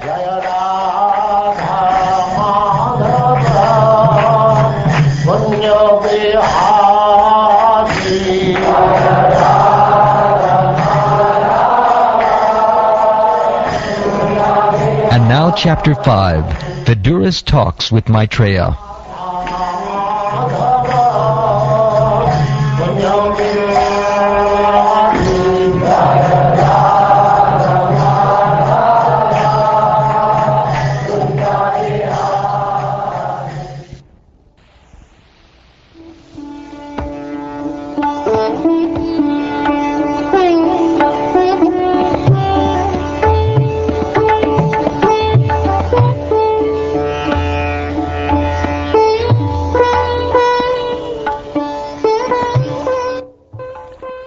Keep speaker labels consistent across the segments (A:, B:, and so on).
A: And now Chapter 5, Vidura's Talks with Maitreya.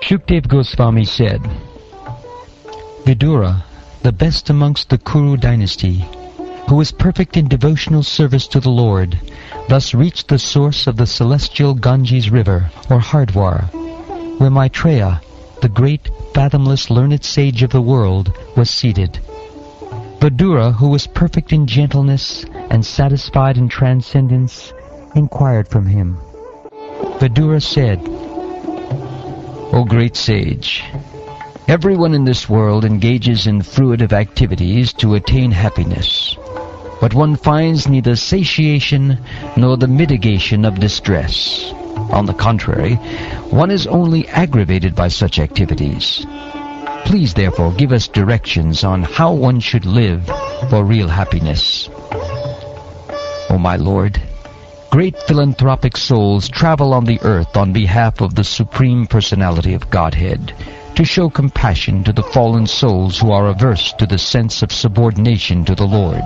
A: Shukdev Goswami said, Vidura, the best amongst the Kuru dynasty, who was perfect in devotional service to the Lord, thus reached the source of the celestial Ganges river, or Hardwar, where Maitreya, the great, fathomless, learned sage of the world, was seated. Vidura, who was perfect in gentleness and satisfied in transcendence, inquired from him. Vidura said, O great sage, everyone in this world engages in fruitive activities to attain happiness, but one finds neither satiation nor the mitigation of distress. On the contrary, one is only aggravated by such activities. Please therefore give us directions on how one should live for real happiness. O my Lord, great philanthropic souls travel on the earth on behalf of the Supreme Personality of Godhead, to show compassion to the fallen souls who are averse to the sense of subordination to the Lord.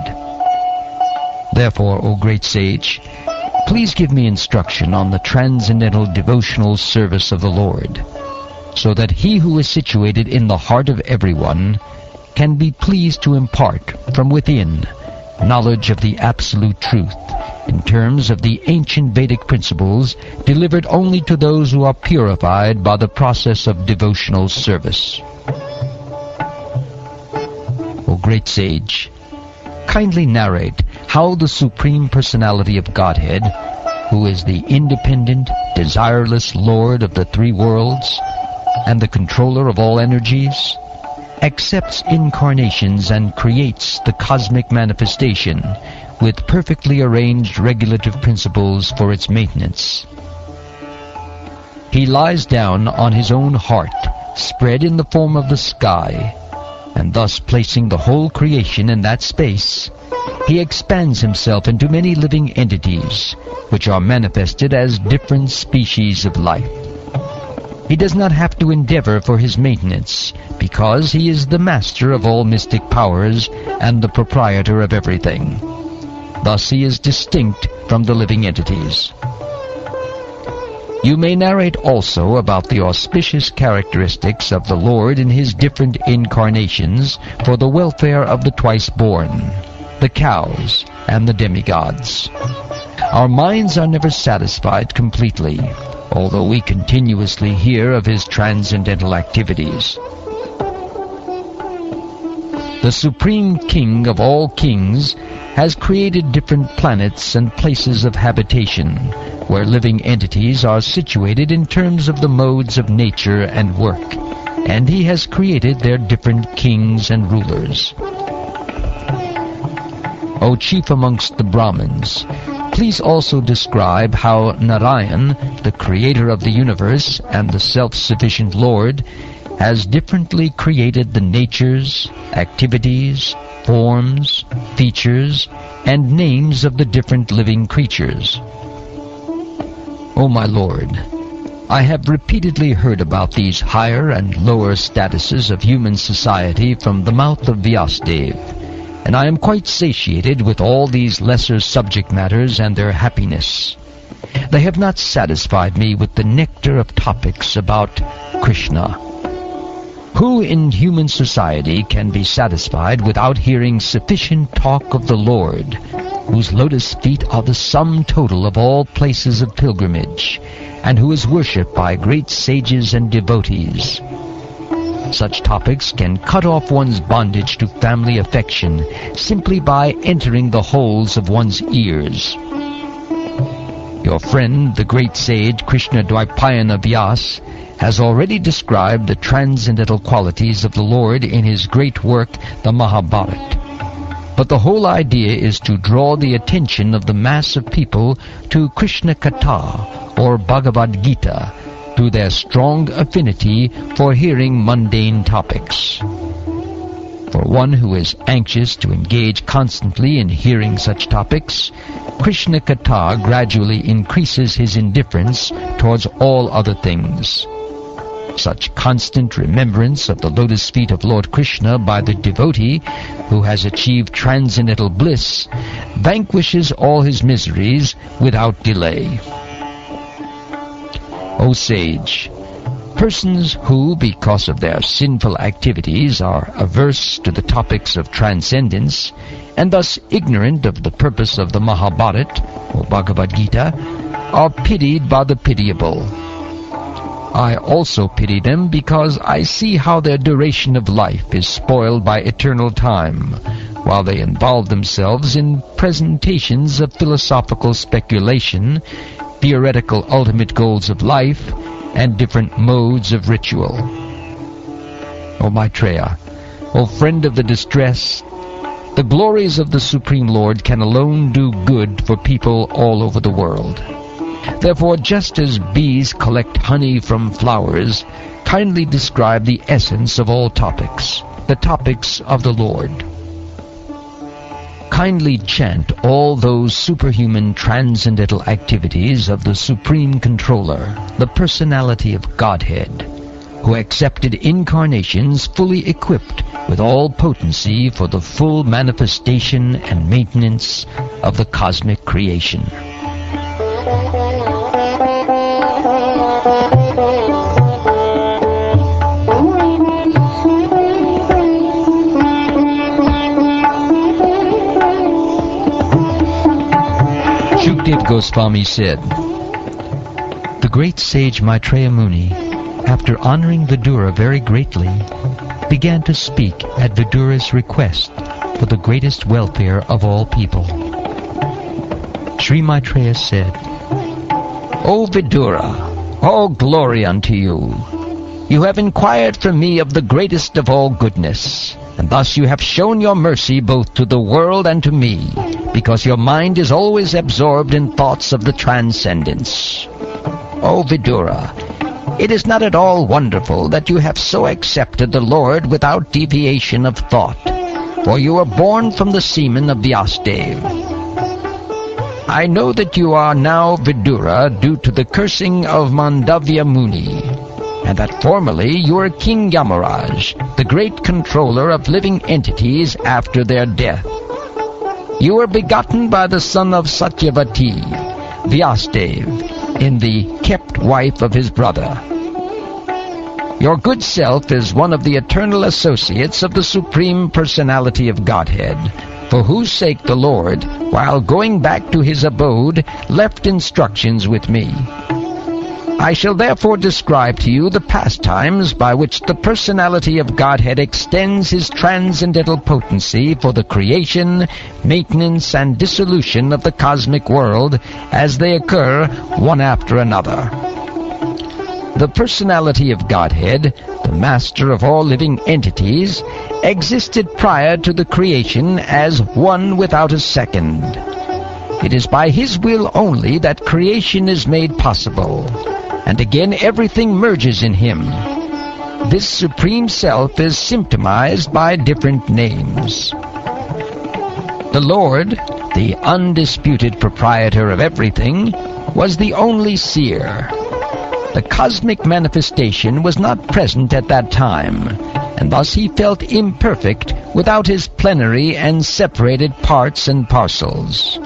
A: Therefore, O great sage, please give me instruction on the transcendental devotional service of the Lord, so that he who is situated in the heart of everyone can be pleased to impart from within knowledge of the absolute truth, in terms of the ancient Vedic principles delivered only to those who are purified by the process of devotional service. O great sage, kindly narrate how the Supreme Personality of Godhead, who is the independent, desireless Lord of the three worlds and the controller of all energies, accepts incarnations and creates the cosmic manifestation with perfectly arranged regulative principles for its maintenance. He lies down on his own heart, spread in the form of the sky, and thus placing the whole creation in that space, he expands himself into many living entities, which are manifested as different species of life. He does not have to endeavor for his maintenance, because he is the master of all mystic powers and the proprietor of everything. Thus he is distinct from the living entities. You may narrate also about the auspicious characteristics of the Lord in his different incarnations for the welfare of the twice-born, the cows, and the demigods. Our minds are never satisfied completely, although we continuously hear of his transcendental activities. The Supreme King of all kings has created different planets and places of habitation, where living entities are situated in terms of the modes of nature and work, and he has created their different kings and rulers. O chief amongst the Brahmins, please also describe how Narayan, the creator of the universe and the self-sufficient Lord, has differently created the natures, activities, forms, features, and names of the different living creatures. O my Lord, I have repeatedly heard about these higher and lower statuses of human society from the mouth of Vyasadeva, and I am quite satiated with all these lesser subject matters and their happiness. They have not satisfied me with the nectar of topics about Krishna. Who in human society can be satisfied without hearing sufficient talk of the Lord, whose lotus feet are the sum total of all places of pilgrimage, and who is worshipped by great sages and devotees? Such topics can cut off one's bondage to family affection simply by entering the holes of one's ears. Your friend, the great sage Krishna Dvaipayana Vyas, has already described the transcendental qualities of the Lord in his great work, the Mahabharata. But the whole idea is to draw the attention of the mass of people to Krishna Katha, or Bhagavad Gita, through their strong affinity for hearing mundane topics. For one who is anxious to engage constantly in hearing such topics, Krishna Katha gradually increases his indifference towards all other things. Such constant remembrance of the lotus feet of Lord Krishna by the devotee who has achieved transcendental bliss vanquishes all his miseries without delay. O sage, persons who, because of their sinful activities, are averse to the topics of transcendence, and thus ignorant of the purpose of the Mahabharata, or Bhagavad Gita, are pitied by the pitiable. I also pity them because I see how their duration of life is spoiled by eternal time, while they involve themselves in presentations of philosophical speculation, theoretical ultimate goals of life, and different modes of ritual. O Maitreya, O friend of the distressed, the glories of the Supreme Lord can alone do good for people all over the world. Therefore, just as bees collect honey from flowers, kindly describe the essence of all topics, the topics of the Lord. Kindly chant all those superhuman transcendental activities of the Supreme Controller, the Personality of Godhead, who accepted incarnations fully equipped with all potency for the full manifestation and maintenance of the cosmic creation. Shukdev Goswami said, the great sage Maitreya Muni, after honoring Vidura very greatly, began to speak at Vidura's request for the greatest welfare of all people. Sri Maitreya said, O Vidura, all glory unto you. You have inquired from me of the greatest of all goodness, and thus you have shown your mercy both to the world and to me, because your mind is always absorbed in thoughts of the transcendence. O Vidura, it is not at all wonderful that you have so accepted the Lord without deviation of thought, for you were born from the semen of Vyasadeva. I know that you are now Vidura due to the cursing of Mandavya Muni, and that formerly you were King Yamaraj, the great controller of living entities after their death. You were begotten by the son of Satyavati, Vyasadeva, in the kept wife of his brother. Your good self is one of the eternal associates of the Supreme Personality of Godhead, for whose sake the Lord, while going back to his abode, left instructions with me. I shall therefore describe to you the pastimes by which the Personality of Godhead extends his transcendental potency for the creation, maintenance, and dissolution of the cosmic world as they occur one after another. The Personality of Godhead, the master of all living entities, existed prior to the creation as one without a second. It is by his will only that creation is made possible, and again everything merges in him. This Supreme Self is symptomized by different names. The Lord, the undisputed proprietor of everything, was the only seer. The cosmic manifestation was not present at that time, and thus he felt imperfect without his plenary and separated parts and parcels.